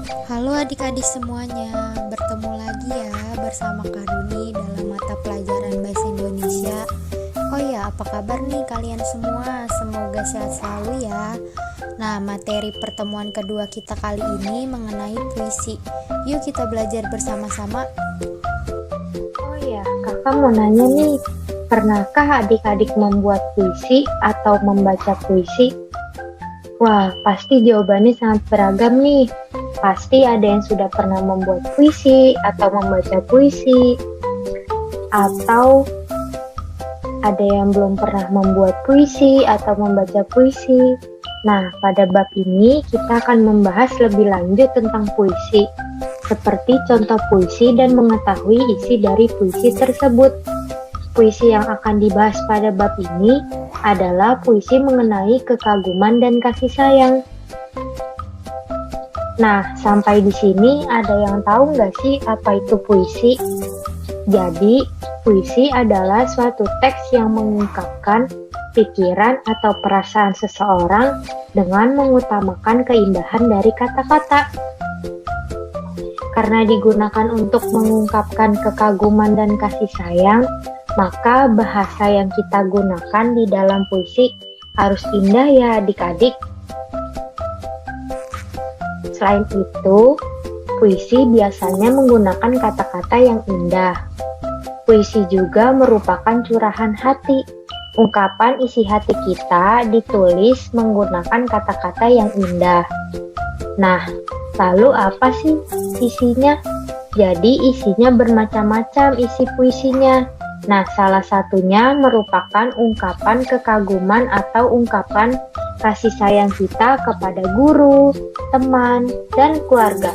Halo adik-adik semuanya, bertemu lagi ya bersama Kak Duni dalam mata pelajaran Bahasa Indonesia. Oh ya, apa kabar nih kalian semua? Semoga sehat selalu ya. Nah, materi pertemuan kedua kita kali ini mengenai puisi. Yuk kita belajar bersama-sama. Oh ya, kakak mau nanya nih, pernahkah adik-adik membuat puisi atau membaca puisi? Wah, pasti jawabannya sangat beragam nih. Pasti ada yang sudah pernah membuat puisi atau membaca puisi, atau ada yang belum pernah membuat puisi atau membaca puisi. Nah, pada bab ini kita akan membahas lebih lanjut tentang puisi, seperti contoh puisi dan mengetahui isi dari puisi tersebut. Puisi yang akan dibahas pada bab ini adalah puisi mengenai kekaguman dan kasih sayang. Nah, sampai di sini ada yang tahu nggak sih apa itu puisi? Jadi, puisi adalah suatu teks yang mengungkapkan pikiran atau perasaan seseorang dengan mengutamakan keindahan dari kata-kata. Karena digunakan untuk mengungkapkan kekaguman dan kasih sayang, maka bahasa yang kita gunakan di dalam puisi harus indah ya adik-adik. Selain itu, puisi biasanya menggunakan kata-kata yang indah. Puisi juga merupakan curahan hati. Ungkapan isi hati kita ditulis menggunakan kata-kata yang indah. Nah, lalu apa sih isinya? Jadi isinya bermacam-macam isi puisinya. Nah, salah satunya merupakan ungkapan kekaguman atau ungkapan kasih sayang kita kepada guru, teman, dan keluarga.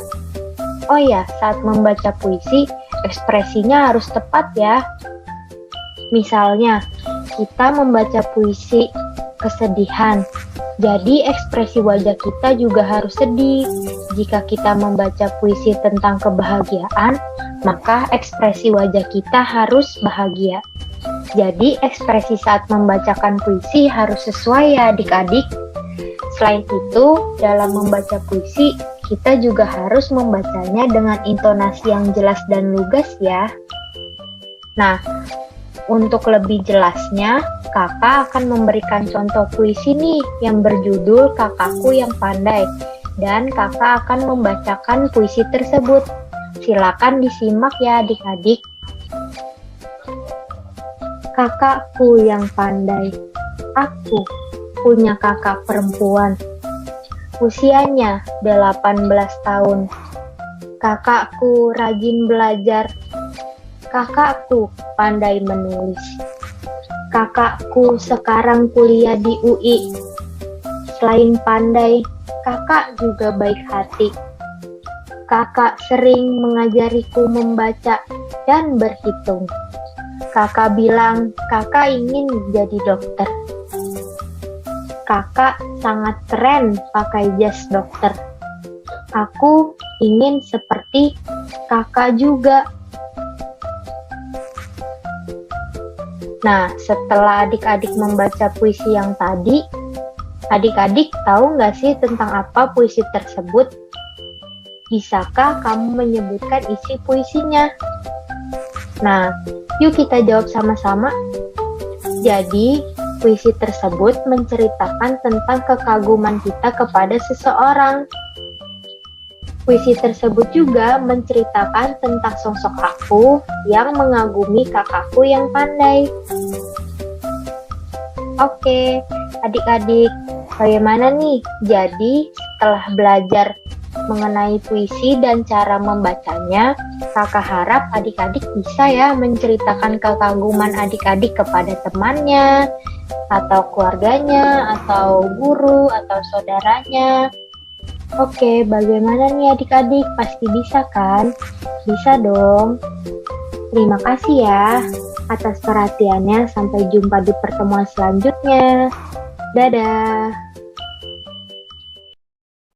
Oh ya, saat membaca puisi, ekspresinya harus tepat ya. Misalnya, kita membaca puisi kesedihan, jadi ekspresi wajah kita juga harus sedih. Jika kita membaca puisi tentang kebahagiaan, maka ekspresi wajah kita harus bahagia. Jadi ekspresi saat membacakan puisi harus sesuai ya adik-adik. Selain itu, dalam membaca puisi, kita juga harus membacanya dengan intonasi yang jelas dan lugas ya. Nah, untuk lebih jelasnya, kakak akan memberikan contoh puisi nih yang berjudul Kakakku yang Pandai, dan kakak akan membacakan puisi tersebut. Silakan disimak ya adik-adik. Kakakku yang pandai, aku punya kakak perempuan. Usianya 18 tahun. Kakakku rajin belajar. Kakakku pandai menulis. Kakakku sekarang kuliah di UI. Selain pandai, kakak juga baik hati. Kakak sering mengajariku membaca dan berhitung. Kakak bilang kakak ingin jadi dokter. Kakak sangat keren pakai jas dokter. Aku ingin seperti kakak juga. Nah, setelah adik-adik membaca puisi yang tadi, adik-adik tahu nggak sih tentang apa puisi tersebut? Bisakah kamu menyebutkan isi puisinya? Nah, yuk kita jawab sama-sama. Jadi, puisi tersebut menceritakan tentang kekaguman kita kepada seseorang. Puisi tersebut juga menceritakan tentang sosok aku yang mengagumi kakakku yang pandai. Oke, adik-adik, bagaimana nih? Jadi, setelah belajar mengenai puisi dan cara membacanya, kakak harap adik-adik bisa ya menceritakan kekaguman adik-adik kepada temannya, atau keluarganya, atau guru, atau saudaranya. Oke, bagaimana nih adik-adik? Pasti bisa kan? Bisa dong. Terima kasih ya atas perhatiannya. Sampai jumpa di pertemuan selanjutnya. Dadah.